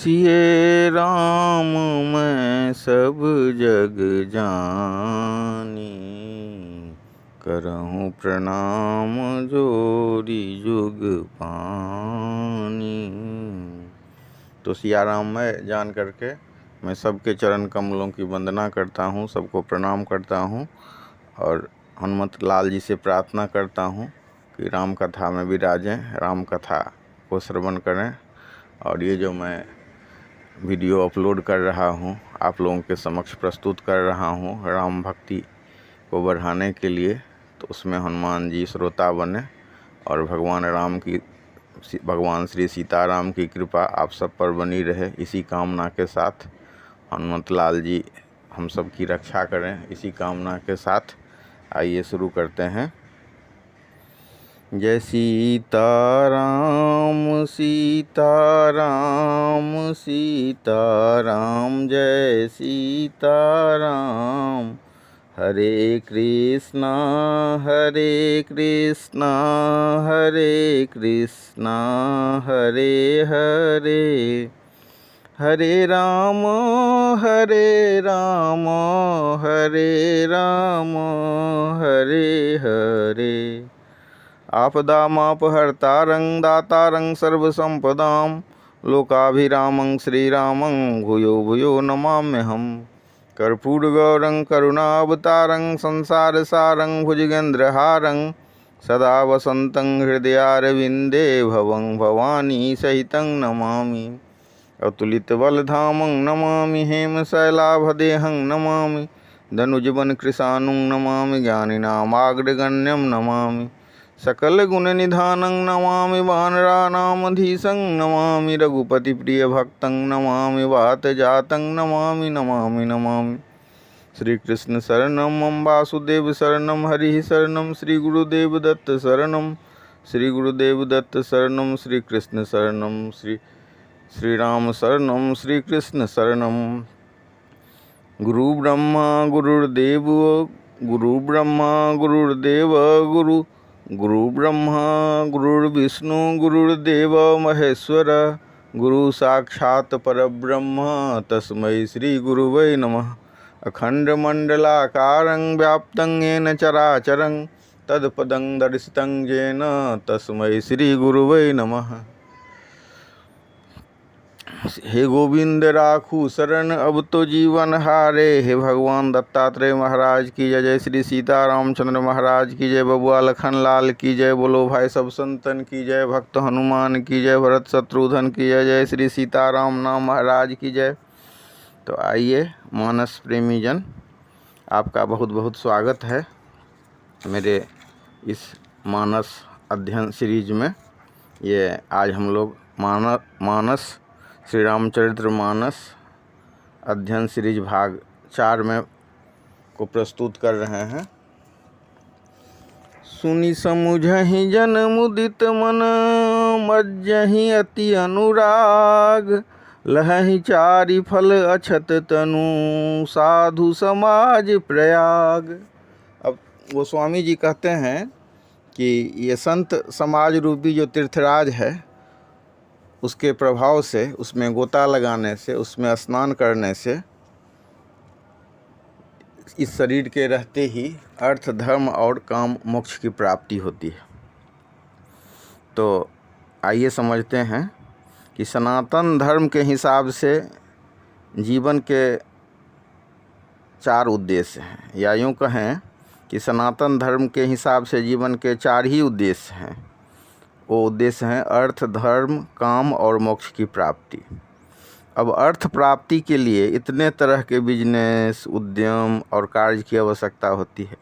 सिए राम मैं सब जग जानी, करहूँ प्रणाम जोरी जुग पानी। तो सिया राम मैं जान करके मैं सबके चरण कमलों की वंदना करता हूँ, सबको प्रणाम करता हूँ और हनुमत लाल जी से प्रार्थना करता हूँ कि राम कथा में विराजें, राम कथा को श्रवण करें। और ये जो मैं वीडियो अपलोड कर रहा हूँ, आप लोगों के समक्ष प्रस्तुत कर रहा हूँ राम भक्ति को बढ़ाने के लिए, तो उसमें हनुमान जी श्रोता बने और भगवान श्री सीताराम की कृपा आप सब पर बनी रहे। इसी कामना के साथ हनुमत लाल जी हम सब की रक्षा करें, इसी कामना के साथ आइए शुरू करते हैं। जय सीताराम सीताराम सीताराम, जय सीताराम। हरे कृष्णा हरे कृष्णा हरे कृष्णा हरे हरे, हरे राम हरे राम हरे राम हरे हरे। आपदामापहर्तारं दातारं सर्वसंपदां, लोकाभिरामं श्रीरामं भूयो भूयो नमाम्यहम्। कर्पूरगौरं करुणावतारं संसारसारं भुजगेन्द्रहारं, सदा वसन्तं हृदयारविन्दे भवं भवानी सहितं नमामि। अतुलितबलधामं नमामि, हेमशैलाभदेहं नमामि, धनुजवनकृशानुं नमामि, ज्ञानिनामाग्रगण्यं नमामि। सकलगुणनिधानं नमामि, वानराणामधीशं नमामि, रघुपतिप्रियभक्तं नमामि, वातजातं नमामि नमामि नमामि। श्रीकृष्ण शरणं मम वासुदेव शरणं, हरिः शरणं श्रीगुरुदेव दत्त शरणं, श्रीगुरुदेव दत्त शरणं, श्रीकृष्ण शरणं श्रीराम शरणं, श्रीकृष्ण शरणं। गुरु ब्रह्मा गुरुर्देव गुरु ब्रह्मा गुरुर्विष्णु गुरुर्देव महेश्वर, गुरु साक्षात् परब्रह्म तस्मै श्री गुरुवे नमः। अखंडमंडलाकारं व्याप्तं येन चराचरं, तत्पदं दर्शितं येन तस्मै श्री गुरुवे नमः। हे गोविंद राखू शरण अब तो जीवन हारे, हे भगवान दत्तात्रेय महाराज की जय, जय श्री सीतारामचंद्र महाराज की जय, बबुआ लखन लाल की जय, बोलो भाई सब संतन की जय, भक्त हनुमान की जय, भरत शत्रुघ्न की जय, जय श्री सीताराम नाम महाराज की जय। तो आइए मानस प्रेमी जन, आपका बहुत बहुत स्वागत है मेरे इस मानस अध्ययन सीरीज में। ये आज हम लोग मानस श्री रामचरित्र मानस अध्ययन सीरीज भाग 4 में को प्रस्तुत कर रहे हैं। सुनि समुझहि जन मुदित मन, मज्जहि अति अनुराग, लहहि चारि फल अछत तनु, साधु समाज प्रयाग। अब गोस्वामी जी कहते हैं कि ये संत समाज रूपी जो तीर्थराज है, उसके प्रभाव से, उसमें गोता लगाने से, उसमें स्नान करने से इस शरीर के रहते ही अर्थ धर्म और काम मोक्ष की प्राप्ति होती है। तो आइए समझते हैं कि सनातन धर्म के हिसाब से जीवन के 4 उद्देश्य हैं, या यूँ कहें कि सनातन धर्म के हिसाब से जीवन के 4 ही उद्देश्य हैं। वो उद्देश्य हैं अर्थ धर्म काम और मोक्ष की प्राप्ति। अब अर्थ प्राप्ति के लिए इतने तरह के बिजनेस उद्यम और कार्य की आवश्यकता होती है।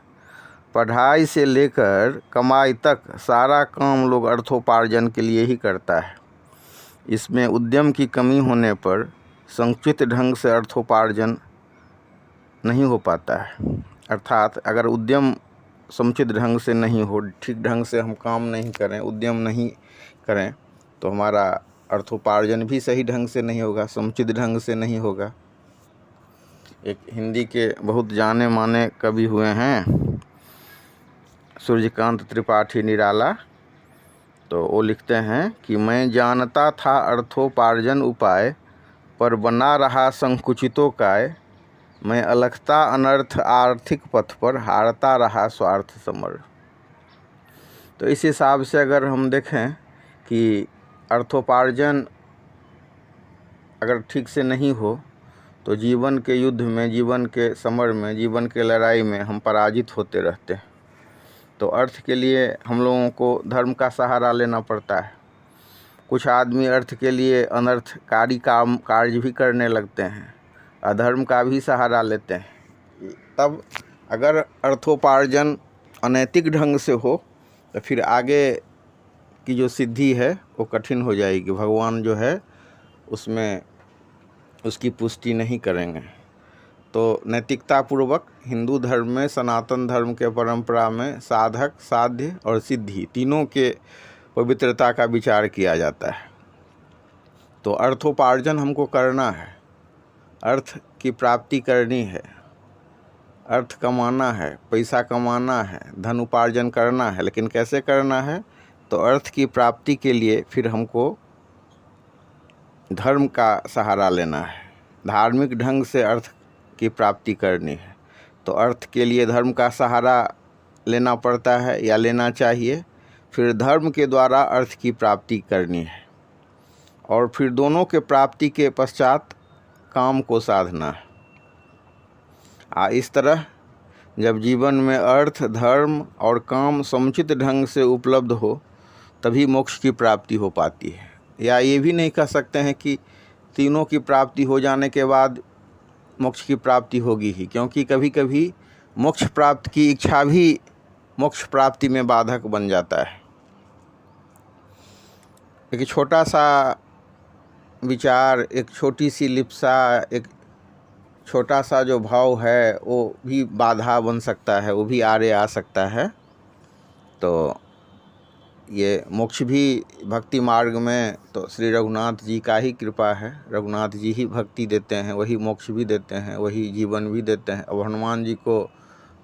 पढ़ाई से लेकर कमाई तक सारा काम लोग अर्थोपार्जन के लिए ही करता है। इसमें उद्यम की कमी होने पर संकुचित ढंग से अर्थोपार्जन नहीं हो पाता है। अर्थात अगर उद्यम समुचित ढंग से नहीं हो, ठीक ढंग से हम काम नहीं करें, उद्यम नहीं करें, तो हमारा अर्थोपार्जन भी सही ढंग से नहीं होगा, समुचित ढंग से नहीं होगा। एक हिंदी के बहुत जाने माने कवि हुए हैं सूर्यकांत त्रिपाठी निराला, तो वो लिखते हैं कि मैं जानता था अर्थोपार्जन उपाय, पर बना रहा संकुचितों काय, मैं अलखता अनर्थ आर्थिक पथ पर, हारता रहा स्वार्थ समर। तो इस हिसाब से अगर हम देखें कि अर्थोपार्जन अगर ठीक से नहीं हो तो जीवन के युद्ध में, जीवन के समर में, जीवन के लड़ाई में हम पराजित होते रहते हैं। तो अर्थ के लिए हम लोगों को धर्म का सहारा लेना पड़ता है। कुछ आदमी अर्थ के लिए अनर्थकारी काम कार्य भी करने लगते हैं, अधर्म का भी सहारा लेते हैं। तब अगर अर्थोपार्जन अनैतिक ढंग से हो तो फिर आगे की जो सिद्धि है वो कठिन हो जाएगी। भगवान जो है उसमें उसकी पुष्टि नहीं करेंगे। तो नैतिकता पूर्वक हिंदू धर्म में, सनातन धर्म के परंपरा में साधक, साध्य और सिद्धि तीनों के पवित्रता का विचार किया जाता है। तो अर्थोपार्जन हमको करना है, अर्थ की प्राप्ति करनी है, अर्थ कमाना है, पैसा कमाना है, धन उपार्जन करना है। लेकिन कैसे करना है? तो अर्थ की प्राप्ति के लिए फिर हमको धर्म का सहारा लेना है, धार्मिक ढंग से अर्थ की प्राप्ति करनी है। तो अर्थ के लिए धर्म का सहारा लेना पड़ता है या लेना चाहिए। फिर धर्म के द्वारा अर्थ की प्राप्ति करनी है और फिर दोनों के प्राप्ति के पश्चात काम को साधना है। इस तरह जब जीवन में अर्थ, धर्म और काम समुचित ढंग से उपलब्ध हो तभी मोक्ष की प्राप्ति हो पाती है। या ये भी नहीं कह सकते हैं कि तीनों की प्राप्ति हो जाने के बाद मोक्ष की प्राप्ति होगी ही, क्योंकि कभी कभी मोक्ष प्राप्त की इच्छा भी मोक्ष प्राप्ति में बाधक बन जाता है। एक छोटा सा विचार, एक छोटी सी लिप्सा, एक छोटा सा जो भाव है वो भी बाधा बन सकता है, वो भी आड़े आ सकता है। तो ये मोक्ष भी भक्ति मार्ग में तो श्री रघुनाथ जी का ही कृपा है। रघुनाथ जी ही भक्ति देते हैं, वही मोक्ष भी देते हैं, वही जीवन भी देते हैं। अब हनुमान जी को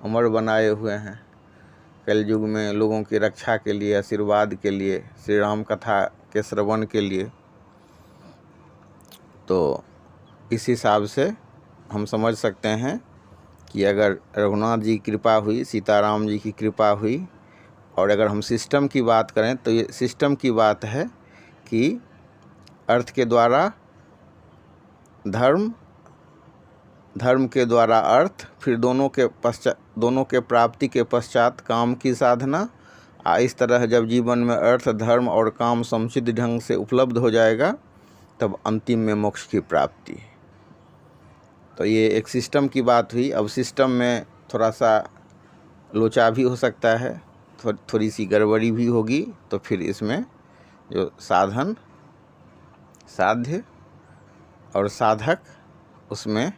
अमर बनाए हुए हैं कलयुग में लोगों की रक्षा के लिए, आशीर्वाद के लिए, श्री राम कथा के श्रवण के लिए। तो इस हिसाब से हम समझ सकते हैं कि अगर रघुनाथ जी की कृपा हुई, सीताराम जी की कृपा हुई, और अगर हम सिस्टम की बात करें तो ये सिस्टम की बात है कि अर्थ के द्वारा धर्म, धर्म के द्वारा अर्थ, फिर दोनों के प्राप्ति के पश्चात काम की साधना। इस तरह जब जीवन में अर्थ, धर्म और काम समुचित ढंग से उपलब्ध हो जाएगा तब अंतिम में मोक्ष की प्राप्ति। तो ये एक सिस्टम की बात हुई। अब सिस्टम में थोड़ा सा लोचा भी हो सकता है, थोड़ी सी गड़बड़ी भी होगी। तो फिर इसमें जो साधन, साध्य और साधक, उसमें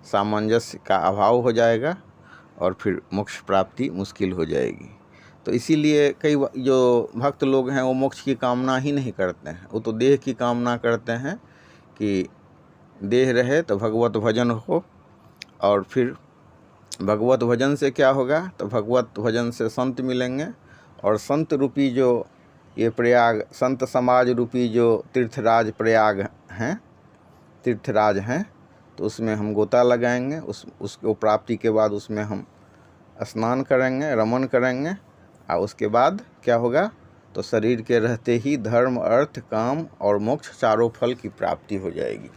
सामंजस्य का अभाव हो जाएगा और फिर मोक्ष प्राप्ति मुश्किल हो जाएगी। तो इसीलिए कई जो भक्त लोग हैं वो मोक्ष की कामना ही नहीं करते हैं, वो तो देह की कामना करते हैं कि देह रहे तो भगवत भजन हो। और फिर भगवत भजन से क्या होगा? तो भगवत भजन से संत मिलेंगे और संत रूपी जो ये प्रयाग, संत समाज रूपी जो तीर्थराज प्रयाग हैं, तीर्थराज हैं, तो उसमें हम गोता लगाएंगे। उसको प्राप्ति के बाद उसमें हम स्नान करेंगे, रमन करेंगे। और उसके बाद क्या होगा? तो शरीर के रहते ही धर्म, अर्थ, काम और मोक्ष चारों फल की प्राप्ति हो जाएगी।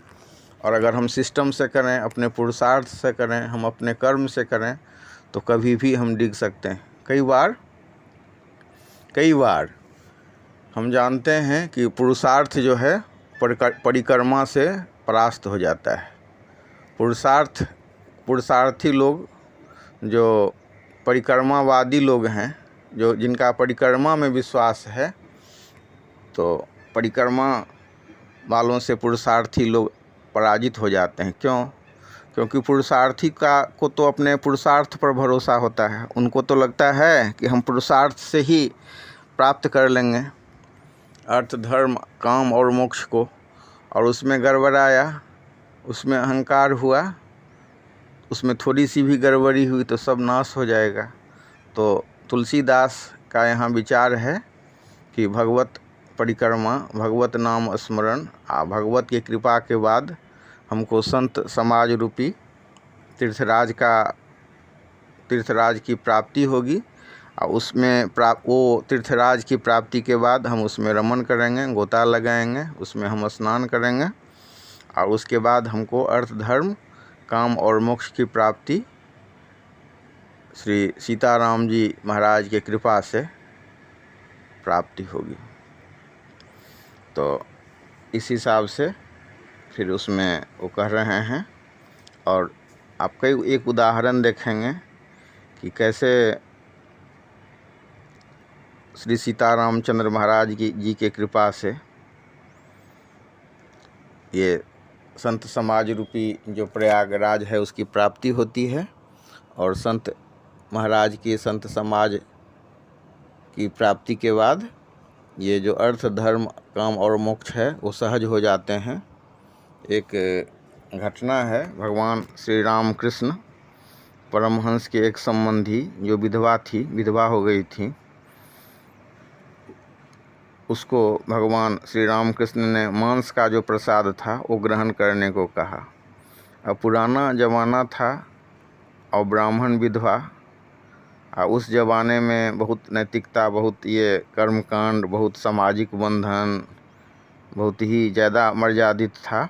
और अगर हम सिस्टम से करें, अपने पुरुषार्थ से करें, हम अपने कर्म से करें तो कभी भी हम डिग सकते हैं। कई बार हम जानते हैं कि पुरुषार्थ जो है परिक्रमा से परास्त हो जाता है। पुरुषार्थी लोग, जो परिक्रमावादी लोग हैं, जो जिनका परिक्रमा में विश्वास है, तो परिक्रमा वालों से पुरुषार्थी लोग पराजित हो जाते हैं। क्यों? क्योंकि पुरुषार्थी को तो अपने पुरुषार्थ पर भरोसा होता है। उनको तो लगता है कि हम पुरुषार्थ से ही प्राप्त कर लेंगे अर्थ, धर्म, काम और मोक्ष को, और उसमें गड़बड़ाया, उसमें अहंकार हुआ, उसमें थोड़ी सी भी गड़बड़ी हुई तो सब नाश हो जाएगा। तो तुलसीदास का यहाँ विचार है कि भगवत परिक्रमा, भगवत नाम स्मरण, भगवत की कृपा के बाद हमको संत समाज रूपी तीर्थराज की प्राप्ति होगी। और उसमें वो तीर्थराज की प्राप्ति के बाद हम उसमें रमन करेंगे, गोता लगाएंगे, उसमें हम स्नान करेंगे और उसके बाद हमको अर्थ धर्म काम और मोक्ष की प्राप्ति श्री सीताराम जी महाराज के कृपा से प्राप्ति होगी। तो इस हिसाब से फिर उसमें वो कह रहे हैं। और आप कई एक उदाहरण देखेंगे कि कैसे श्री सीतारामचंद्र महाराज जी के कृपा से ये संत समाज रूपी जो प्रयागराज है उसकी प्राप्ति होती है। और संत महाराज की संत समाज की प्राप्ति के बाद ये जो अर्थ धर्म काम और मोक्ष है वो सहज हो जाते हैं। एक घटना है, भगवान श्री राम कृष्ण परमहंस के एक संबंधी जो विधवा हो गई थी, उसको भगवान श्री राम कृष्ण ने मांस का जो प्रसाद था वो ग्रहण करने को कहा। अब पुराना ज़माना था और ब्राह्मण विधवा, और उस ज़माने में बहुत नैतिकता, बहुत ये कर्मकांड, बहुत सामाजिक बंधन बहुत ही ज़्यादा मर्यादित था।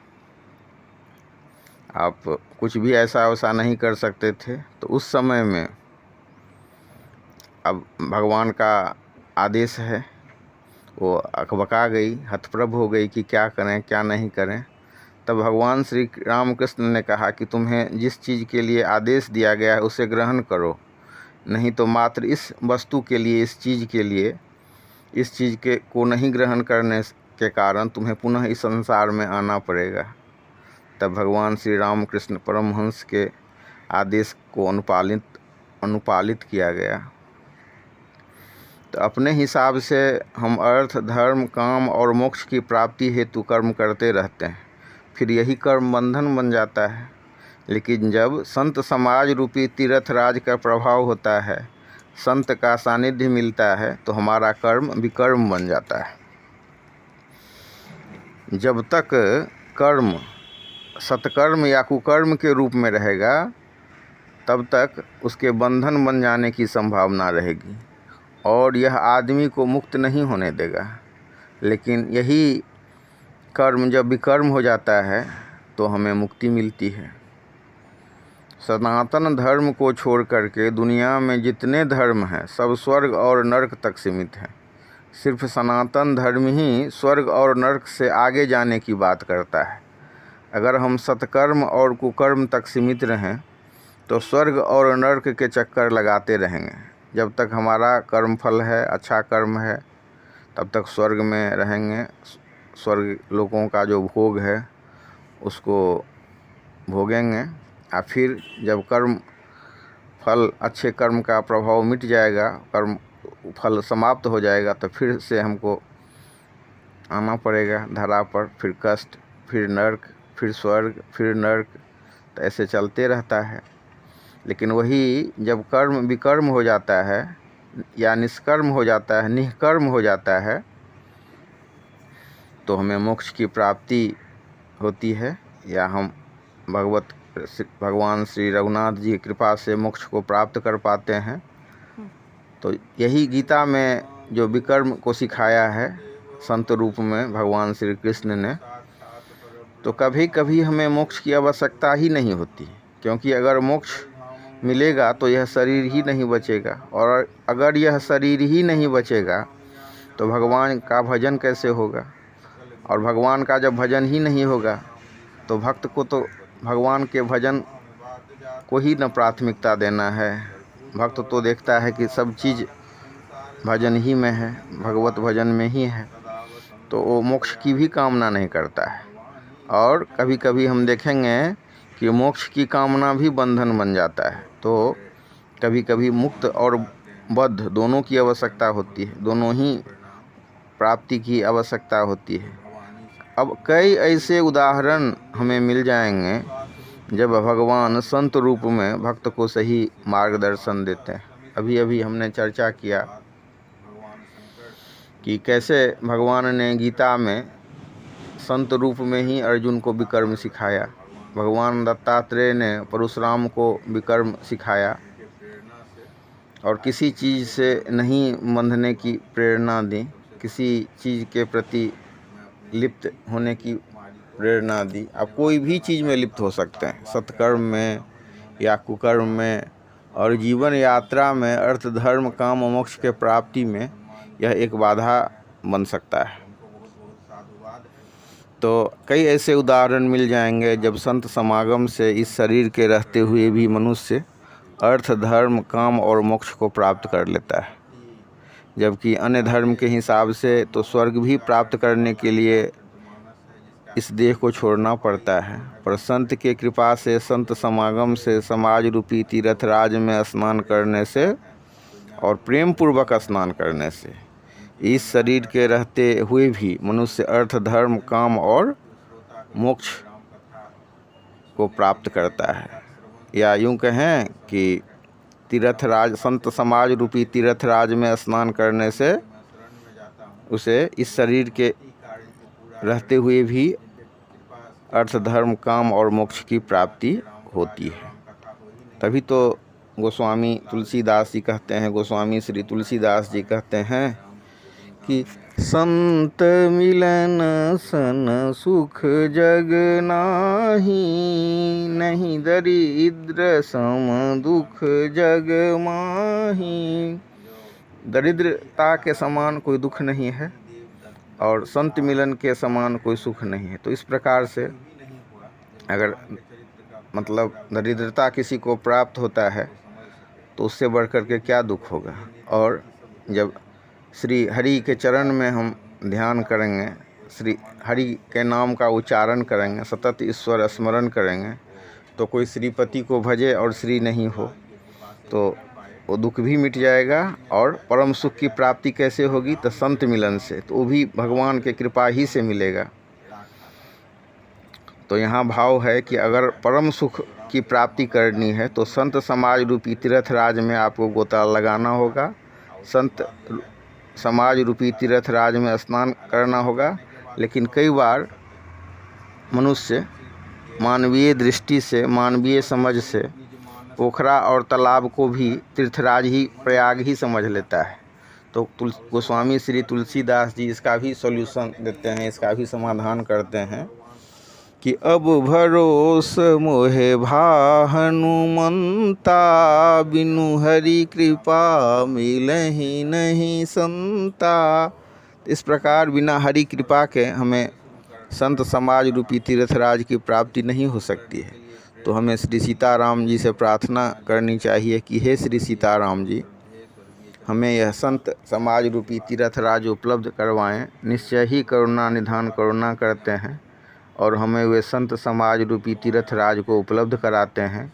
आप कुछ भी ऐसा वैसा नहीं कर सकते थे। तो उस समय में अब भगवान का आदेश है, वो अकबका गई, हतप्रभ हो गई कि क्या करें क्या नहीं करें। तब भगवान श्री रामकृष्ण ने कहा कि तुम्हें जिस चीज़ के लिए आदेश दिया गया है उसे ग्रहण करो, नहीं तो मात्र इस वस्तु के लिए, इस चीज़ के लिए, इस चीज़ के को नहीं ग्रहण करने के कारण तुम्हें पुनः इस संसार में आना पड़ेगा। तब भगवान श्री रामकृष्ण परमहंस के आदेश को अनुपालित किया गया। तो अपने हिसाब से हम अर्थ धर्म काम और मोक्ष की प्राप्ति हेतु कर्म करते रहते हैं, फिर यही कर्म बंधन बन जाता है। लेकिन जब संत समाज रूपी तीर्थराज का प्रभाव होता है, संत का सानिध्य मिलता है, तो हमारा कर्म विकर्म बन जाता है। जब तक कर्म सत्कर्म या कुकर्म के रूप में रहेगा तब तक उसके बंधन बन जाने की संभावना रहेगी और यह आदमी को मुक्त नहीं होने देगा। लेकिन यही कर्म जब विकर्म हो जाता है तो हमें मुक्ति मिलती है। सनातन धर्म को छोड़ करके दुनिया में जितने धर्म हैं सब स्वर्ग और नरक तक सीमित हैं। सिर्फ सनातन धर्म ही स्वर्ग और नरक से आगे जाने की बात करता है। अगर हम सत्कर्म और कुकर्म तक सीमित रहें तो स्वर्ग और नरक के चक्कर लगाते रहेंगे। जब तक हमारा कर्म फल है, अच्छा कर्म है, तब तक स्वर्ग में रहेंगे। स्वर्ग लोगों का जो भोग है उसको भोगेंगे। और फिर जब कर्म फल, अच्छे कर्म का प्रभाव मिट जाएगा, कर्म फल समाप्त हो जाएगा, तो फिर से हमको आना पड़ेगा धरा पर। फिर कष्ट, फिर नरक, फिर स्वर्ग, फिर नरक, तो ऐसे चलते रहता है। लेकिन वही जब कर्म विकर्म हो जाता है या निष्कर्म हो जाता है, निष्कर्म हो जाता है, तो हमें मोक्ष की प्राप्ति होती है या हम भगवान श्री रघुनाथ जी की कृपा से मोक्ष को प्राप्त कर पाते हैं। तो यही गीता में जो विकर्म को सिखाया है संत रूप में भगवान श्री कृष्ण ने, तो कभी कभी हमें मोक्ष की आवश्यकता ही नहीं होती, क्योंकि अगर मोक्ष मिलेगा तो यह शरीर ही नहीं बचेगा, और अगर यह शरीर ही नहीं बचेगा तो भगवान का भजन कैसे होगा। और भगवान का जब भजन ही नहीं होगा तो भक्त को तो भगवान के भजन को ही न प्राथमिकता देना है। भक्त तो देखता है कि सब चीज़ भजन ही में है, भगवत भजन में ही है, तो वो मोक्ष की भी कामना नहीं करता है। और कभी कभी हम देखेंगे कि मोक्ष की कामना भी बंधन बन जाता है। तो कभी कभी मुक्त और बद्ध दोनों की आवश्यकता होती है, दोनों ही प्राप्ति की आवश्यकता होती है। अब कई ऐसे उदाहरण हमें मिल जाएंगे जब भगवान संत रूप में भक्त को सही मार्गदर्शन देते हैं। अभी अभी हमने चर्चा किया कि कैसे भगवान ने गीता में संत रूप में ही अर्जुन को विकर्म सिखाया। भगवान दत्तात्रेय ने परशुराम को विकर्म सिखाया और किसी चीज़ से नहीं बंधने की प्रेरणा दी, किसी चीज़ के प्रति लिप्त होने की प्रेरणा दी। आप कोई भी चीज़ में लिप्त हो सकते हैं, सत्कर्म में या कुकर्म में, और जीवन यात्रा में अर्थ धर्म काम और मोक्ष के प्राप्ति में यह एक बाधा बन सकता है। तो कई ऐसे उदाहरण मिल जाएंगे जब संत समागम से इस शरीर के रहते हुए भी मनुष्य अर्थ धर्म काम और मोक्ष को प्राप्त कर लेता है, जबकि अन्य धर्म के हिसाब से तो स्वर्ग भी प्राप्त करने के लिए इस देह को छोड़ना पड़ता है। पर संत के कृपा से, संत समागम से, समाज रूपी तीर्थराज में स्नान करने से और प्रेम पूर्वक स्नान करने से इस शरीर के रहते हुए भी मनुष्य अर्थ धर्म काम और मोक्ष को प्राप्त करता है। या यूं कहें कि तीर्थराज, संत समाज रूपी तीर्थराज में स्नान करने से उसे इस शरीर के रहते हुए भी अर्थ धर्म काम और मोक्ष की प्राप्ति होती है। तभी तो गोस्वामी तुलसीदास जी कहते हैं, गोस्वामी श्री तुलसीदास जी कहते हैं कि संत मिलन सन सुख जग नाही, नहीं दरिद्र सम दुख जग माही। दरिद्रता के समान कोई दुख नहीं है और संत मिलन के समान कोई सुख नहीं है। तो इस प्रकार से अगर मतलब दरिद्रता किसी को प्राप्त होता है तो उससे बढ़कर के क्या दुख होगा। और जब श्री हरि के चरण में हम ध्यान करेंगे, श्री हरि के नाम का उच्चारण करेंगे, सतत ईश्वर स्मरण करेंगे, तो कोई श्रीपति को भजे और श्री नहीं हो तो वो दुख भी मिट जाएगा। और परम सुख की प्राप्ति कैसे होगी, तो संत मिलन से, तो वो भी भगवान के कृपा ही से मिलेगा। तो यहाँ भाव है कि अगर परम सुख की प्राप्ति करनी है तो संत समाज रूपी तीर्थराज में आपको गोता लगाना होगा, संत समाज रूपी तीर्थराज में स्नान करना होगा। लेकिन कई बार मनुष्य मानवीय दृष्टि से, मानवीय समझ से पोखरा और तालाब को भी तीर्थराज ही, प्रयाग ही समझ लेता है। तो गोस्वामी श्री तुलसीदास जी इसका भी सॉल्यूशन देते हैं, इसका भी समाधान करते हैं कि अब भरोस मोहे भा हनुमंता, बिनु हरि कृपा मिलहि नहीं संता। इस प्रकार बिना हरि कृपा के हमें संत समाज रूपी तीर्थराज की प्राप्ति नहीं हो सकती है। तो हमें श्री सीताराम जी से प्रार्थना करनी चाहिए कि हे श्री सीताराम जी, हमें यह संत समाज रूपी तीर्थराज उपलब्ध करवाएं। निश्चय ही करुणा निधान करुणा करते हैं और हमें वे संत समाज रूपी तीर्थराज को उपलब्ध कराते हैं।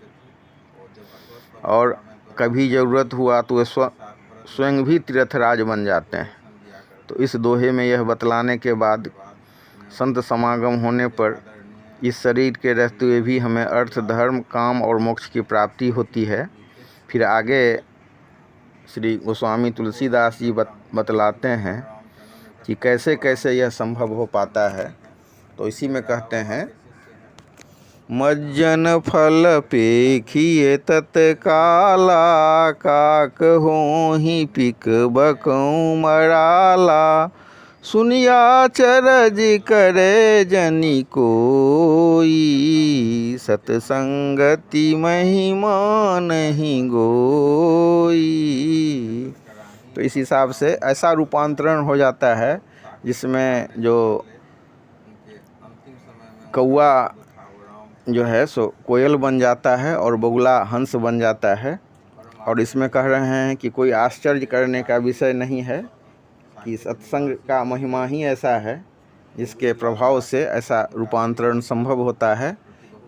और कभी ज़रूरत हुआ तो वे स्वयं भी तीर्थराज बन जाते हैं। तो इस दोहे में यह बतलाने के बाद संत समागम होने पर इस शरीर के रहते हुए भी हमें अर्थ धर्म काम और मोक्ष की प्राप्ति होती है। फिर आगे श्री गोस्वामी तुलसीदास जी बतलाते हैं कि कैसे कैसे यह संभव हो पाता है। तो इसी में कहते हैं, मज्जन फल पेखिए तत्काला, काक होहि पिक बकऊँ मराला, सुनिया चरज करे जनि कोई, सतसंगति महिमा नहीं गोई। तो इस हिसाब से ऐसा रूपांतरण हो जाता है जिसमें जो कौआ जो है सो कोयल बन जाता है और बगुला हंस बन जाता है। और इसमें कह रहे हैं कि कोई आश्चर्य करने का विषय नहीं है कि सत्संग का महिमा ही ऐसा है जिसके प्रभाव से ऐसा रूपांतरण संभव होता है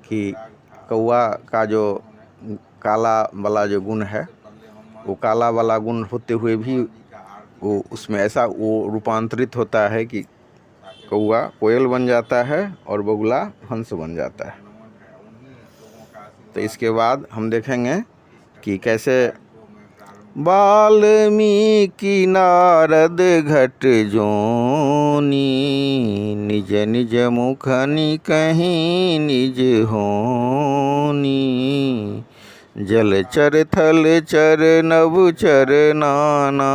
कि कौआ का जो काला वाला जो गुण है, वो काला वाला गुण होते हुए भी वो उसमें ऐसा वो रूपांतरित होता है कि कौआ कोयल बन जाता है और बगुला हंस बन जाता है। तो इसके बाद हम देखेंगे कि कैसे वाल्मीकि नारद घट जोनी, निज निज मुखनि कहीं निज होनी। जलचर थलचर नभचर नाना,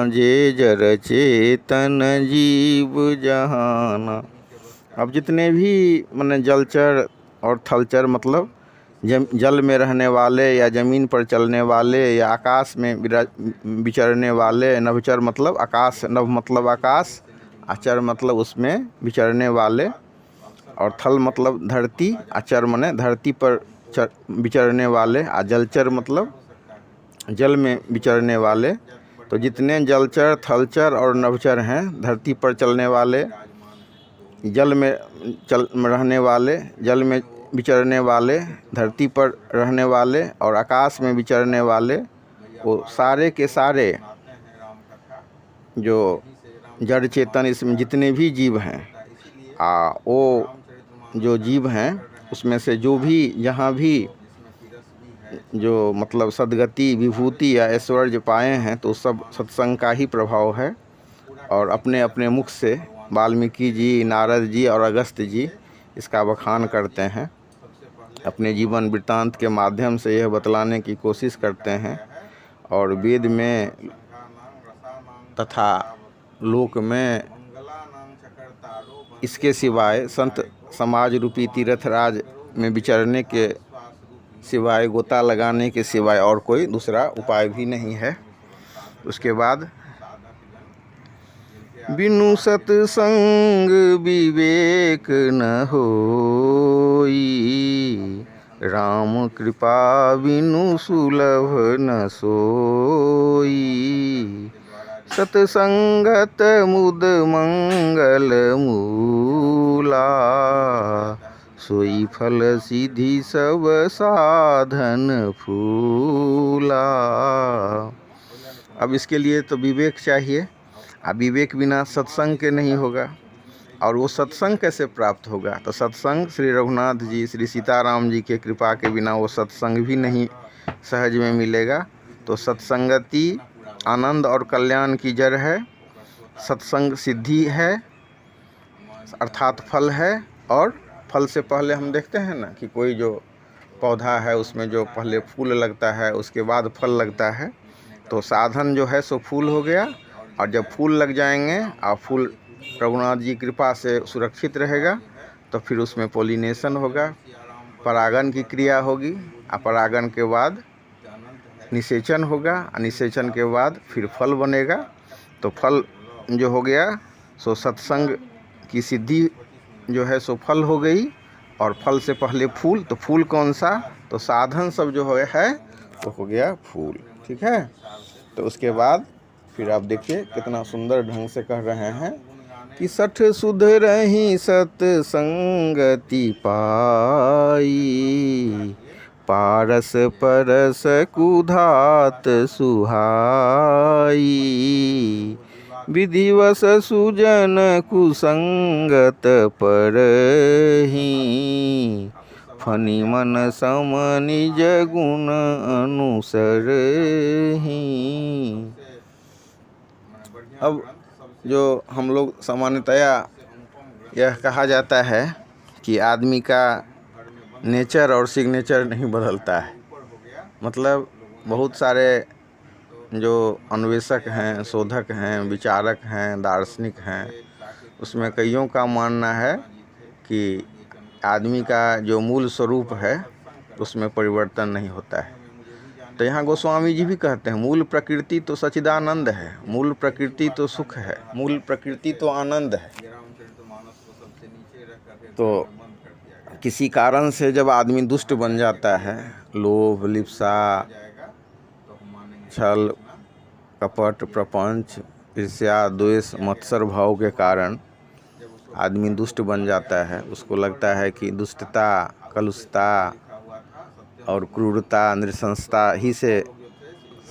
जे जर चेतन जीव जहाना। अब जितने भी माने जलचर और थलचर मतलब जल में रहने वाले या ज़मीन पर चलने वाले या आकाश में विचरने वाले, नभचर मतलब आकाश, नभ मतलब आकाश, आचर मतलब उसमें विचरने वाले, और थल मतलब धरती, आचर माने धरती पर विचरने वाले, आ जलचर मतलब जल में विचरने वाले। तो जितने जलचर, थलचर और नभचर हैं, धरती पर चलने वाले, जल में रहने वाले, जल में विचरने वाले, धरती पर रहने वाले और आकाश में विचरने वाले, वो सारे के सारे जो जड़ चेतन इसमें जितने भी जीव हैं, वो जो जीव हैं उसमें से जो भी जहाँ भी जो मतलब सद्गति, विभूति या ऐश्वर्य पाए हैं, तो सब सत्संग का ही प्रभाव है। और अपने अपने मुख से वाल्मीकि जी, नारद जी और अगस्त्य जी इसका बखान करते हैं, अपने जीवन वृत्तांत के माध्यम से यह बतलाने की कोशिश करते हैं। और वेद में तथा लोक में इसके सिवाय संत समाज रूपी तीर्थराज में विचरने के सिवाय, गोता लगाने के सिवाय और कोई दूसरा उपाय भी नहीं है। उसके बाद बिनु सत्संग विवेक न होई, राम कृपा बिनु सुलभ न सोई। सत्संगत मुद मंगल मूला, सोई फल सिद्धि सब साधन फूला। अब इसके लिए तो विवेक चाहिए, विवेक बिना सत्संग के नहीं होगा। और वो सत्संग कैसे प्राप्त होगा? तो सत्संग श्री रघुनाथ जी, श्री सीताराम जी के कृपा के बिना वो सत्संग भी नहीं सहज में मिलेगा। तो सत्संगति आनंद और कल्याण की जड़ है, सत्संग सिद्धि है अर्थात फल है। और फल से पहले हम देखते हैं ना कि कोई जो पौधा है उसमें जो पहले फूल लगता है, उसके बाद फल लगता है। तो साधन जो है सो फूल हो गया, और जब फूल लग जाएंगे और फूल रघुनाथ जी कृपा से सुरक्षित रहेगा, तो फिर उसमें पोलिनेशन होगा, परागन की क्रिया होगी, और परागन के बाद निषेचन होगा, निषेचन के बाद फिर फल बनेगा। तो फल जो हो गया सो सत्संग की सिद्धि जो है सो फल हो गई, और फल से पहले फूल। तो फूल कौन सा? तो साधन सब जो है तो हो गया फूल, ठीक है। तो उसके बाद फिर आप देखिए कितना सुंदर ढंग से कह रहे हैं कि सठ सुधरहि सत्संगति पाई, पारस परस कुधात सुहाई। विधिवश सुजन कुसंगत परहि, फनि मन सम निज गुण अनुसरहि। अब जो हम लोग सामान्यतया यह कहा जाता है कि आदमी का नेचर और सिग्नेचर नहीं बदलता है। मतलब बहुत सारे जो अन्वेषक हैं, शोधक हैं, विचारक हैं, दार्शनिक हैं, उसमें कईयों का मानना है कि आदमी का जो मूल स्वरूप है उसमें परिवर्तन नहीं होता है। तो यहाँ गोस्वामी जी भी कहते हैं मूल प्रकृति तो सच्चिदानंद है, मूल प्रकृति तो सुख है, मूल प्रकृति तो आनंद है। तो किसी कारण से जब आदमी दुष्ट बन जाता है, लोभ, लिप्सा, छल, कपट, प्रपंच, ईर्ष्या, द्वेष, मत्सर भाव के कारण आदमी दुष्ट बन जाता है। उसको लगता है कि दुष्टता, कलुषता और क्रूरता, नृशंसता ही से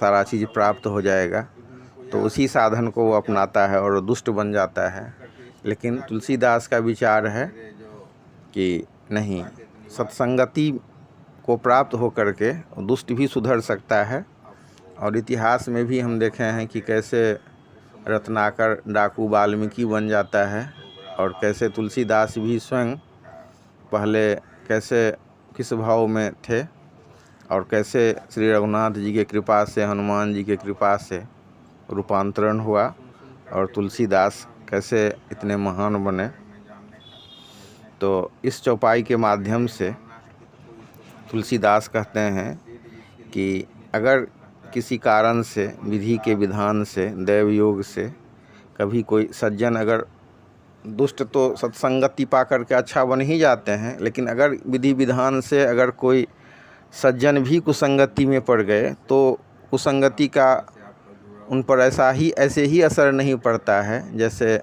सारा चीज़ प्राप्त हो जाएगा। तो उसी साधन को वो अपनाता है और दुष्ट बन जाता है। लेकिन तुलसीदास का विचार है कि नहीं, सत्संगति को प्राप्त हो करके दुष्ट भी सुधर सकता है और इतिहास में भी हम देखे हैं कि कैसे रत्नाकर डाकू वाल्मीकि बन जाता है, और कैसे तुलसीदास भी स्वयं पहले कैसे किस भाव में थे, और कैसे श्री रघुनाथ जी के कृपा से, हनुमान जी के कृपा से रूपांतरण हुआ, और तुलसीदास कैसे इतने महान बने। तो इस चौपाई के माध्यम से तुलसीदास कहते हैं कि अगर किसी कारण से, विधि के विधान से, दैव योग से कभी कोई सज्जन, अगर दुष्ट तो सत्संगति पा करके अच्छा बन ही जाते हैं, लेकिन अगर विधि विधान से अगर कोई सज्जन भी कुसंगति में पड़ गए तो कुसंगति का उन पर ऐसे ही असर नहीं पड़ता है जैसे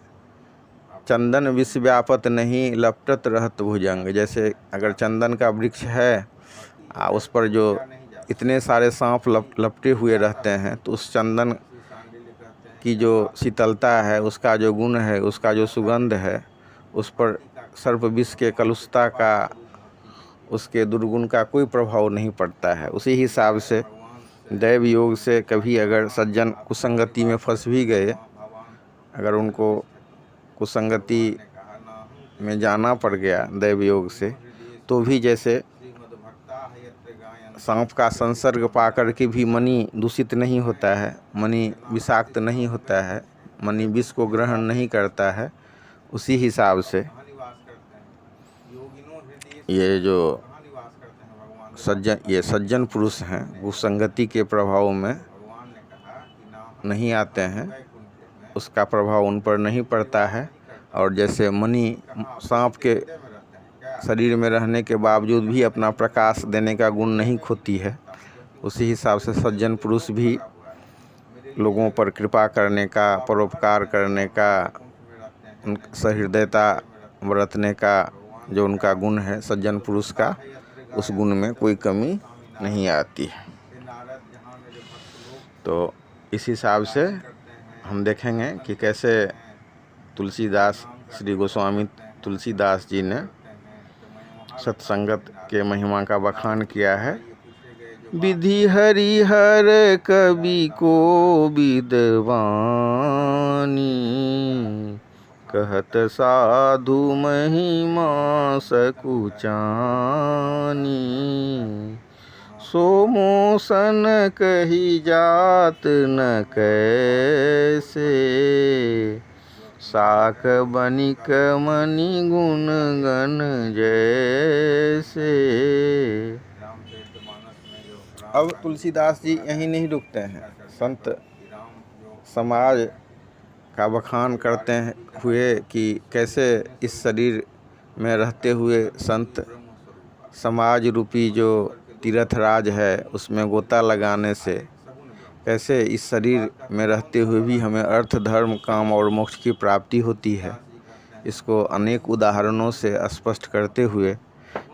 चंदन विष व्यापत नहीं लपटत रहत भुजंग। जैसे अगर चंदन का वृक्ष है उस पर जो इतने सारे सांप लपटे हुए रहते हैं, तो उस चंदन की जो शीतलता है, उसका जो गुण है, उसका जो सुगंध है, उस पर सर्प विष के कलुषता का, उसके दुर्गुण का कोई प्रभाव नहीं पड़ता है। उसी हिसाब से दैव योग से कभी अगर सज्जन कुसंगति में फंस भी गए, अगर उनको कुसंगति में जाना पड़ गया दैव योग से, तो भी जैसे सांप का संसर्ग पा कर के भी मणि दूषित नहीं होता है, मणि विषाक्त नहीं होता है, मणि विष को ग्रहण नहीं करता है, उसी हिसाब से ये जो सज्जन पुरुष हैं वो संगति के प्रभाव में नहीं आते हैं, उसका प्रभाव उन पर नहीं पड़ता है। और जैसे मणि सांप के शरीर में रहने के बावजूद भी अपना प्रकाश देने का गुण नहीं खोती है, उसी हिसाब से सज्जन पुरुष भी लोगों पर कृपा करने का, परोपकार करने का, सहृदयता बरतने का जो उनका गुण है सज्जन पुरुष का, उस गुण में कोई कमी नहीं आती है। तो इस हिसाब से हम देखेंगे कि कैसे तुलसीदास, श्री गोस्वामी तुलसीदास जी ने सत्संगत के महिमा का बखान किया है। विधि हरिहर कवि को विद्वानी, कहत साधु महिमा सकुचानी, सो मोसन कही जात न कैसे, साक बनिक मणि गुण गण जैसे। अब तुलसीदास जी यहीं नहीं रुकते हैं, संत समाज का बखान करते हुए कि कैसे इस शरीर में रहते हुए संत समाज रूपी जो तीर्थराज है उसमें गोता लगाने से कैसे इस शरीर में रहते हुए भी हमें अर्थ, धर्म, काम और मोक्ष की प्राप्ति होती है। इसको अनेक उदाहरणों से स्पष्ट करते हुए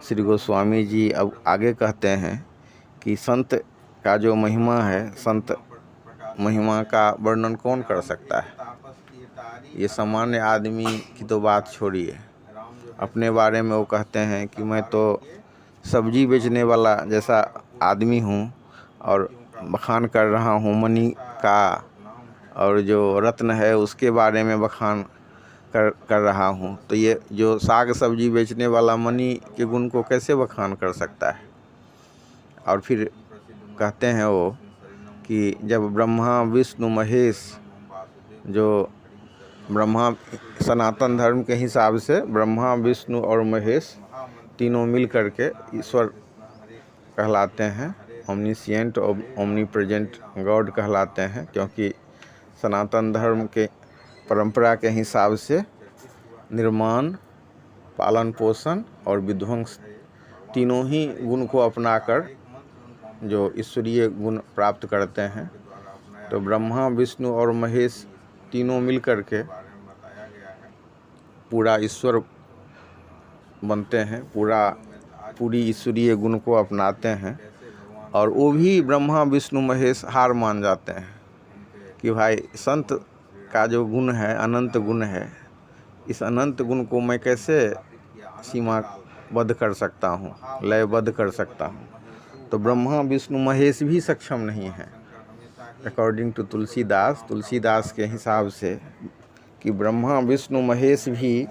श्री गोस्वामी जी अब आगे कहते हैं कि संत का जो महिमा है, संत महिमा का वर्णन कौन कर सकता है। ये सामान्य आदमी की तो बात छोड़िए, अपने बारे में वो कहते हैं कि मैं तो सब्जी बेचने वाला जैसा आदमी हूँ और बखान कर रहा हूँ मणि का, और जो रत्न है उसके बारे में बखान कर रहा हूँ। तो ये जो साग सब्जी बेचने वाला मणि के गुण को कैसे बखान कर सकता है। और फिर कहते हैं वो कि जब ब्रह्मा विष्णु महेश, जो ब्रह्मा सनातन धर्म के हिसाब से ब्रह्मा विष्णु और महेश तीनों मिल करके ईश्वर कहलाते हैं, ओमनिशिएंट और ओमनीप्रेजेंट गॉड कहलाते हैं, क्योंकि सनातन धर्म के परंपरा के हिसाब से निर्माण, पालन पोषण और विध्वंस तीनों ही गुण को अपनाकर जो ईश्वरीय गुण प्राप्त करते हैं। तो ब्रह्मा विष्णु और महेश तीनों मिल करके पूरा ईश्वर बनते हैं, पूरी ईश्वरीय गुण को अपनाते हैं। और वो भी ब्रह्मा विष्णु महेश हार मान जाते हैं कि भाई संत का जो गुण है अनंत गुण है, इस अनंत गुण को मैं कैसे सीमाबद्ध कर सकता हूँ, लयबद्ध कर सकता हूँ। तो ब्रह्मा विष्णु महेश भी सक्षम नहीं है। अकॉर्डिंग टू तुलसीदास के हिसाब से कि ब्रह्मा विष्णु महेश भी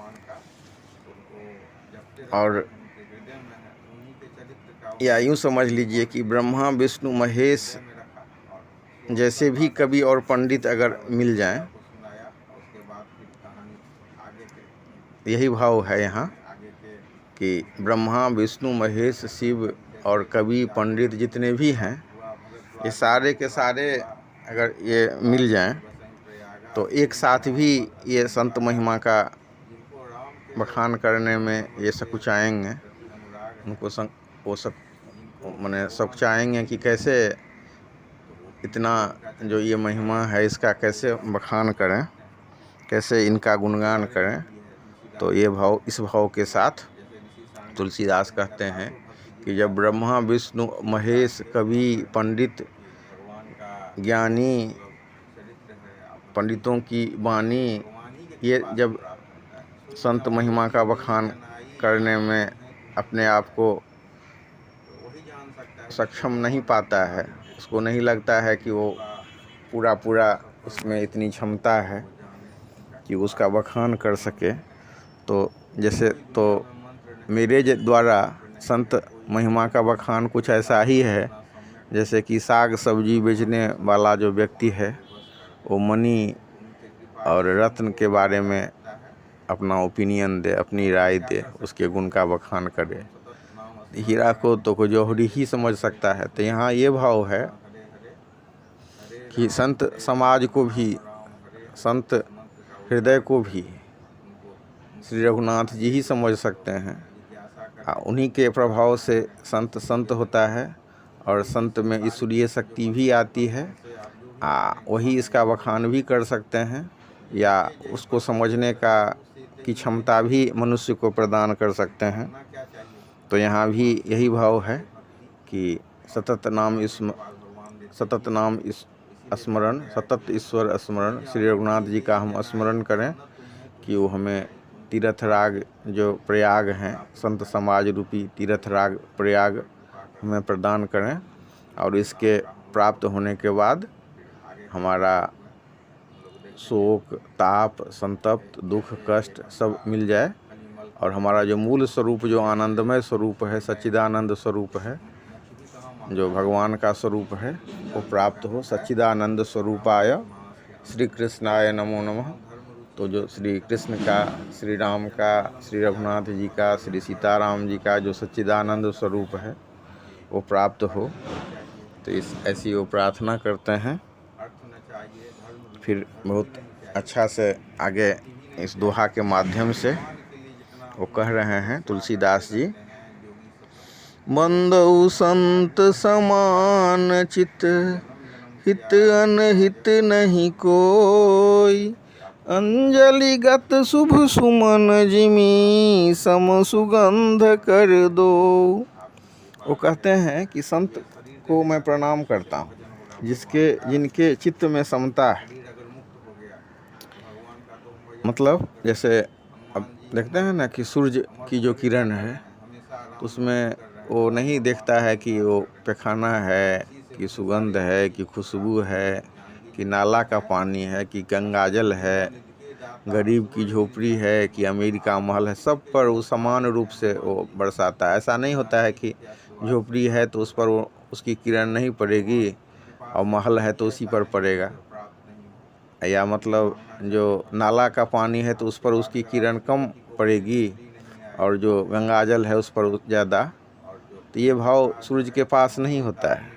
और या यूँ समझ लीजिए कि ब्रह्मा विष्णु महेश जैसे भी कवि और पंडित अगर मिल जाएं, यही भाव है यहाँ कि ब्रह्मा विष्णु महेश शिव और कवि पंडित जितने भी हैं, ये सारे के सारे अगर ये मिल जाएं तो एक साथ भी ये संत महिमा का बखान करने में ये सकुचाएंगे, उनको माने सकुचाएंगे कि कैसे इतना जो ये महिमा है इसका कैसे बखान करें, कैसे इनका गुणगान करें। तो ये भाव, इस भाव के साथ तुलसीदास कहते हैं कि जब ब्रह्मा विष्णु महेश कवि पंडित ज्ञानी पंडितों की वाणी ये जब संत महिमा का बखान करने में अपने आप को सक्षम नहीं पाता है, उसको नहीं लगता है कि वो पूरा उसमें इतनी क्षमता है कि उसका बखान कर सके, तो जैसे तो मेरे द्वारा संत महिमा का बखान कुछ ऐसा ही है जैसे कि साग सब्जी बेचने वाला जो व्यक्ति है वो मनी और रत्न के बारे में अपना ओपिनियन दे, अपनी राय दे, उसके गुण का बखान करे। हीरा को तो कोई जौहरी ही समझ सकता है। तो यहाँ ये भाव है कि संत समाज को भी, संत हृदय को भी श्री रघुनाथ जी ही समझ सकते हैं। उन्हीं के प्रभाव से संत होता है और संत में ईश्वरीय शक्ति भी आती है। वही इसका बखान भी कर सकते हैं या उसको समझने की क्षमता भी मनुष्य को प्रदान कर सकते हैं। तो यहाँ भी यही भाव है कि सतत स्मरण, सतत ईश्वर स्मरण, श्री रघुनाथ जी का हम स्मरण करें कि वो हमें तीर्थ राग जो प्रयाग हैं, संत समाज रूपी तीर्थ राग प्रयाग हमें प्रदान करें और इसके प्राप्त होने के बाद हमारा शोक ताप संतप्त दुख कष्ट सब मिल जाए और हमारा जो मूल स्वरूप, जो आनंदमय स्वरूप है, सच्चिदानंद स्वरूप है, जो भगवान का स्वरूप है, वो प्राप्त हो। सच्चिदानंद स्वरूपाय श्री कृष्णाय नमो नमः। तो जो श्री कृष्ण का, श्री राम का, श्री रघुनाथ जी का, श्री सीताराम जी का जो सच्चिदानंद स्वरूप है वो प्राप्त हो। तो ऐसी वो प्रार्थना करते हैं। फिर बहुत अच्छा से आगे इस दोहा के माध्यम से वो कह रहे हैं तुलसीदास जी, बंदौ संत समान चित, हित अनहित नहीं कोई, अंजलिगत शुभ सुमन जिमी, सम सुगंध कर दो। वो कहते हैं कि संत को मैं प्रणाम करता हूँ जिनके चित्त में समता है। मतलब जैसे अब देखते हैं ना कि सूर्य की जो किरण है तो उसमें वो नहीं देखता है कि वो पैखाना है कि सुगंध है कि खुशबू है कि नाला का पानी है कि गंगाजल है, गरीब की झोपड़ी है कि अमीर का महल है, सब पर वो समान रूप से वो बरसाता है। ऐसा नहीं होता है कि झोपड़ी है तो उस पर वो उसकी किरण नहीं पड़ेगी और महल है तो उसी पर पड़ेगा, या मतलब जो नाला का पानी है तो उस पर उसकी किरण कम पड़ेगी और जो गंगाजल है उस पर ज़्यादा। तो ये भाव सूरज के पास नहीं होता है।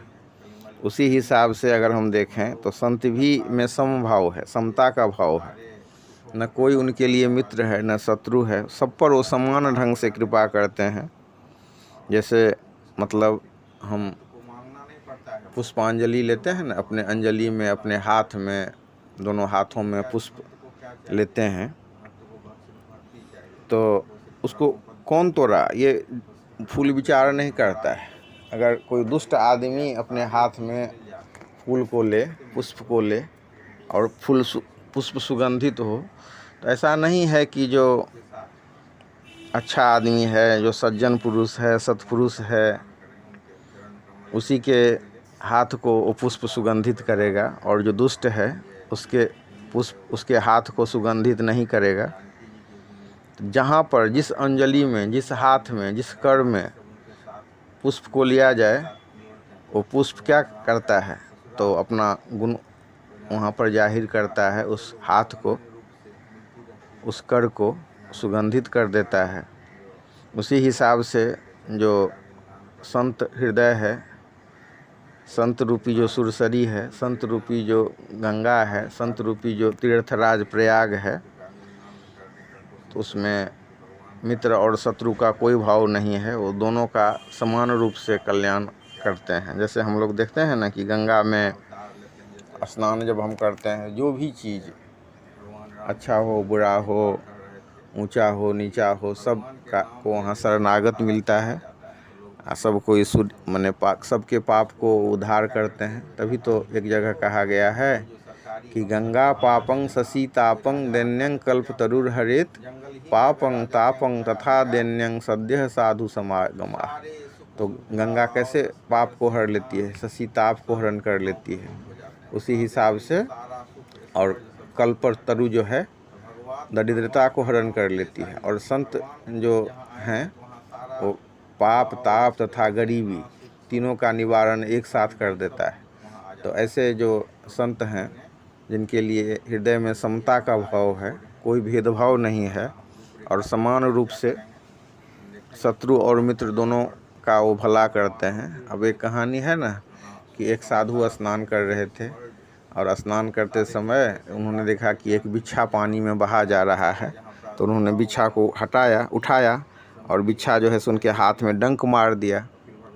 उसी हिसाब से अगर हम देखें तो संत भी में समभाव है, समता का भाव है। न कोई उनके लिए मित्र है न शत्रु है, सब पर वो समान ढंग से कृपा करते हैं। जैसे मतलब हम पुष्पांजलि लेते हैं ना, अपने अंजलि में अपने हाथ में, दोनों हाथों में पुष्प लेते हैं तो उसको कौन तोड़ा ये फूल विचार नहीं करता है। अगर कोई दुष्ट आदमी अपने हाथ में फूल को ले, पुष्प को ले और पुष्प सुगंधित हो, तो ऐसा नहीं है कि जो अच्छा आदमी है, जो सज्जन पुरुष है, सत्पुरुष है, उसी के हाथ को वो पुष्प सुगंधित करेगा, और जो दुष्ट है उसके पुष्प उसके हाथ को सुगंधित नहीं करेगा। जहाँ पर जिस अंजलि में, जिस हाथ में, जिस कर में पुष्प को लिया जाए, वो पुष्प क्या करता है, तो अपना गुण वहाँ पर जाहिर करता है, उस हाथ को, उस कर को सुगंधित कर देता है। उसी हिसाब से जो संत हृदय है, संत रूपी जो सुरसरी है, संत रूपी जो गंगा है, संत रूपी जो तीर्थराज प्रयाग है, तो उसमें मित्र और शत्रु का कोई भाव नहीं है। वो दोनों का समान रूप से कल्याण करते हैं। जैसे हम लोग देखते हैं ना कि गंगा में स्नान जब हम करते हैं, जो भी चीज़ अच्छा हो बुरा हो, ऊंचा हो नीचा हो, सब का को वहाँ शरणागत मिलता है। सब कोई शुद्ध माने सबके पाप को उद्धार करते हैं। तभी तो एक जगह कहा गया है कि गंगा पापं शशि तापं दैन्यं कल्प तरुर हरेत, पापं तापं तथा दैन्यं सद्यः साधु समागमा। तो गंगा कैसे पाप को हर लेती है, शशि ताप को हरण कर लेती है, उसी हिसाब से, और कल्प तरु जो है दरिद्रता को हरण कर लेती है। और संत जो हैं वो पाप ताप तथा गरीबी तीनों का निवारण एक साथ कर देता है। तो ऐसे जो संत हैं जिनके लिए हृदय में समता का भाव है, कोई भेदभाव नहीं है, और समान रूप से शत्रु और मित्र दोनों का वो भला करते हैं। अब एक कहानी है ना कि एक साधु स्नान कर रहे थे, और स्नान करते समय उन्होंने देखा कि एक बिच्छा पानी में बहा जा रहा है। तो उन्होंने बिच्छा को उठाया, और बिच्छा जो है सो उनके हाथ में डंक मार दिया।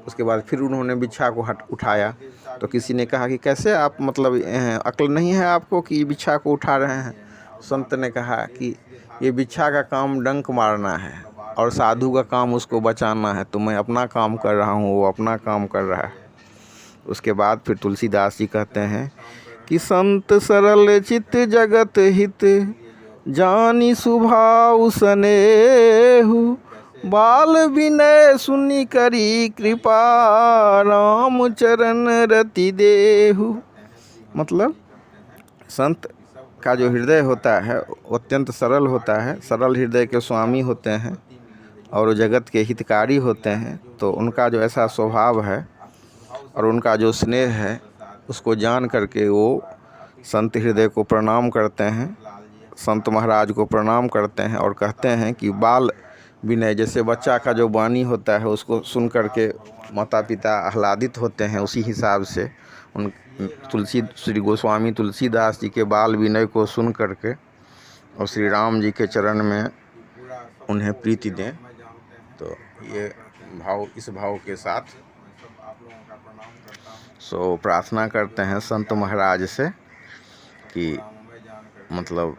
उसके बाद फिर उन्होंने बिच्छा को उठाया। तो किसी ने कहा कि कैसे आप, मतलब अक्ल नहीं है आपको कि बिच्छा को उठा रहे हैं? संत ने कहा कि ये बिच्छा का काम डंक मारना है, और साधु का काम उसको बचाना है। तो मैं अपना काम कर रहा हूँ, वो अपना काम कर रहा है। उसके बाद फिर तुलसीदास जी कहते हैं कि संत सरल चित जगत हित, जानी सुभाव स्नेहु, बाल विनय सुनि करी कृपा, राम चरण रति देहु। मतलब संत का जो हृदय होता है वो अत्यंत सरल होता है। सरल हृदय के स्वामी होते हैं और जगत के हितकारी होते हैं। तो उनका जो ऐसा स्वभाव है और उनका जो स्नेह है, उसको जान करके वो संत हृदय को प्रणाम करते हैं, संत महाराज को प्रणाम करते हैं, और कहते हैं कि बाल विनय, जैसे बच्चा का जो वाणी होता है उसको सुन करके माता पिता आह्लादित होते हैं, उसी हिसाब से उन श्री गोस्वामी तुलसीदास जी के बाल विनय को सुन करके और श्री राम जी के चरण में उन्हें प्रीति दें। तो ये भाव, इस भाव के साथ प्रार्थना करते हैं संत महाराज से कि मतलब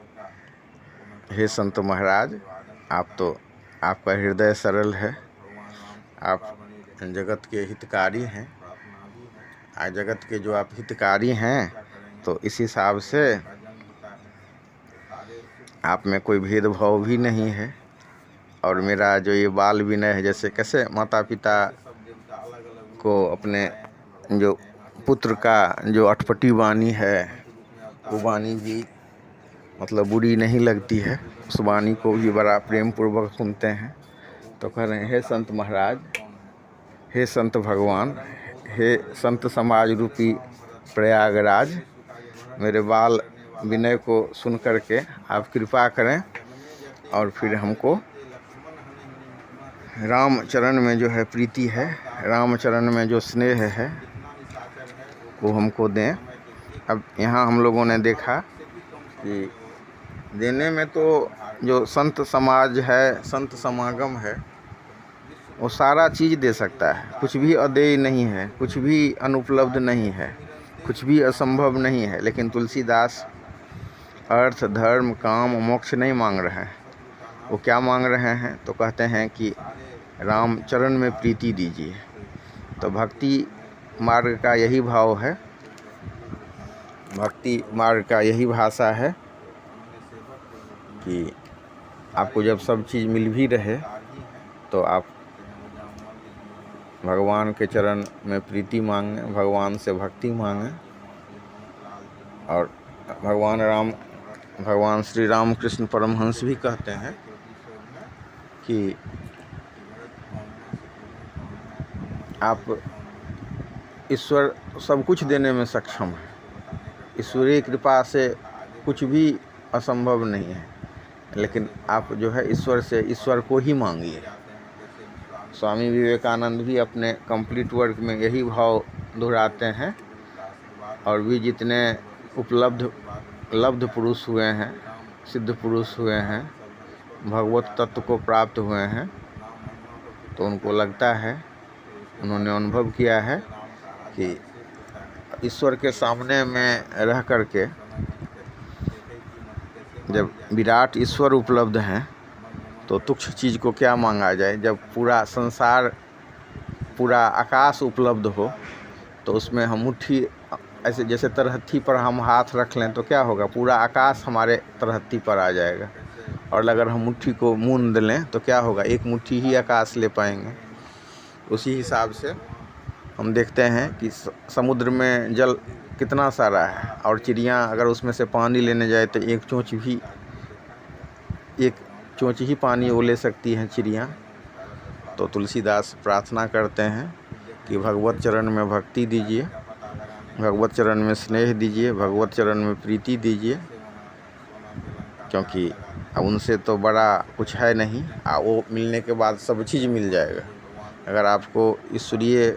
हे संत महाराज, आप तो, आपका हृदय सरल है, आप जगत के हितकारी हैं। जगत के जो आप हितकारी हैं, तो इस हिसाब से आप में कोई भेदभाव भी नहीं है। और मेरा जो ये बाल विनय है, जैसे कैसे माता पिता को अपने जो पुत्र का जो अटपटी वाणी है, वो वाणी भी मतलब बुरी नहीं लगती है, उस वाणी को भी बड़ा प्रेम पूर्वक सुनते हैं। तो कह रहे हैं, हे संत महाराज, हे संत भगवान, हे संत समाज रूपी प्रयागराज, मेरे बाल विनय को सुन करके आप कृपा करें, और फिर हमको राम चरण में जो है प्रीति है, राम चरण में जो स्नेह है, वो हमको दें। अब यहाँ हम लोगों ने देखा कि देने में तो जो संत समाज है, संत समागम है, वो सारा चीज़ दे सकता है। कुछ भी अदेय नहीं है, कुछ भी अनुपलब्ध नहीं है, कुछ भी असंभव नहीं है। लेकिन तुलसीदास अर्थ धर्म काम मोक्ष नहीं मांग रहे हैं। वो क्या मांग रहे हैं? तो कहते हैं कि राम चरण में प्रीति दीजिए। तो भक्ति मार्ग का यही भाव है, भक्ति मार्ग का यही भाषा है कि आपको जब सब चीज़ मिल भी रहे तो आप भगवान के चरण में प्रीति मांगें, भगवान से भक्ति मांगें। और भगवान श्री राम कृष्ण परमहंस भी कहते हैं कि आप ईश्वर सब कुछ देने में सक्षम है, ईश्वरीय कृपा से कुछ भी असंभव नहीं है, लेकिन आप जो है ईश्वर से ईश्वर को ही मांगिए। स्वामी विवेकानंद भी अपने कंप्लीट वर्क में यही भाव दोहराते हैं। और भी जितने लब्ध पुरुष हुए हैं, सिद्ध पुरुष हुए हैं, भगवत तत्व को प्राप्त हुए हैं, तो उनको लगता है, उन्होंने अनुभव किया है कि ईश्वर के सामने में रह करके जब विराट ईश्वर उपलब्ध हैं तो तुच्छ चीज़ को क्या मांगा जाए। जब पूरा संसार, पूरा आकाश उपलब्ध हो तो उसमें हम मुट्ठी, ऐसे जैसे तरहत्थी पर हम हाथ रख लें तो क्या होगा, पूरा आकाश हमारे तरहत्थी पर आ जाएगा। और अगर हम मुट्ठी को मूंद लें तो क्या होगा, एक मुट्ठी ही आकाश ले पाएंगे। उसी हिसाब से हम देखते हैं कि समुद्र में जल कितना सारा है, और चिड़ियाँ अगर उसमें से पानी लेने जाए तो एक चोंच ही पानी वो ले सकती हैं चिड़ियाँ। तो तुलसीदास प्रार्थना करते हैं कि भगवत चरण में भक्ति दीजिए, भगवत चरण में स्नेह दीजिए, भगवत चरण में प्रीति दीजिए, क्योंकि उनसे तो बड़ा कुछ है नहीं। वो मिलने के बाद सब चीज़ मिल जाएगा। अगर आपको ईश्वरीय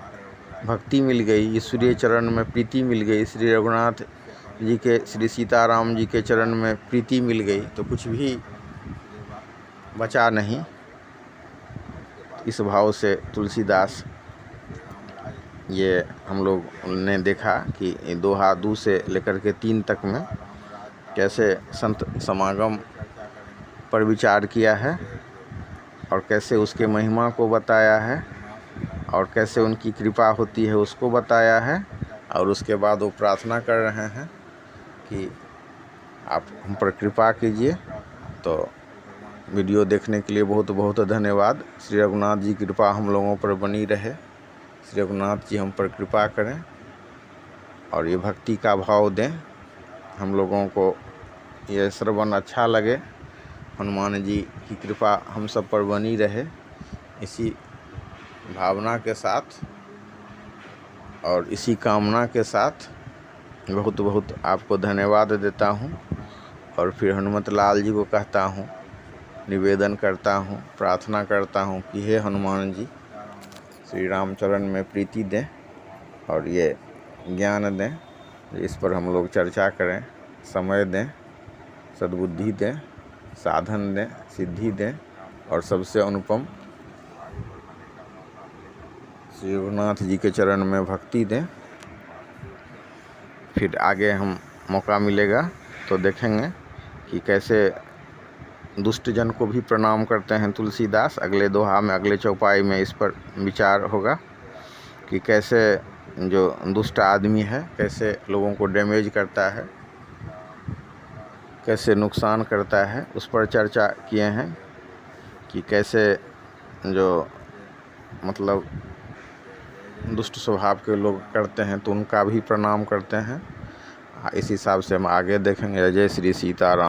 भक्ति मिल गई, ईश्वरीय चरण में प्रीति मिल गई, श्री रघुनाथ जी के, श्री सीताराम जी के चरण में प्रीति मिल गई, तो कुछ भी बचा नहीं। इस भाव से तुलसीदास, ये हम लोग ने देखा कि दोहा 2 से लेकर के 3 तक में कैसे संत समागम पर विचार किया है, और कैसे उसके महिमा को बताया है, और कैसे उनकी कृपा होती है उसको बताया है। और उसके बाद वो प्रार्थना कर रहे हैं कि आप हम पर कृपा कीजिए। तो वीडियो देखने के लिए बहुत बहुत धन्यवाद। श्री रघुनाथ जी की कृपा हम लोगों पर बनी रहे, श्री रघुनाथ जी हम पर कृपा करें और ये भक्ति का भाव दें। हम लोगों को ये श्रवण अच्छा लगे, हनुमान जी की कृपा हम सब पर बनी रहे, इसी भावना के साथ और इसी कामना के साथ बहुत बहुत आपको धन्यवाद देता हूँ। और फिर हनुमत लाल जी को कहता हूँ, निवेदन करता हूँ, प्रार्थना करता हूँ कि हे हनुमान जी, श्री रामचरण में प्रीति दें और ये ज्ञान दें, इस पर हम लोग चर्चा करें, समय दें, सद्बुद्धि दें, साधन दें, सिद्धि दें, और सबसे अनुपम श्री रघुनाथ जी के चरण में भक्ति दें। फिर आगे हम मौका मिलेगा तो देखेंगे कि कैसे दुष्ट जन को भी प्रणाम करते हैं तुलसीदास। अगले दोहा में, अगले चौपाई में इस पर विचार होगा कि कैसे जो दुष्ट आदमी है कैसे लोगों को डैमेज करता है, कैसे नुकसान करता है, उस पर चर्चा किए हैं कि कैसे जो मतलब दुष्ट स्वभाव के लोग करते हैं तो उनका भी प्रणाम करते हैं। इस हिसाब से हम आगे देखेंगे। जय श्री सीताराम।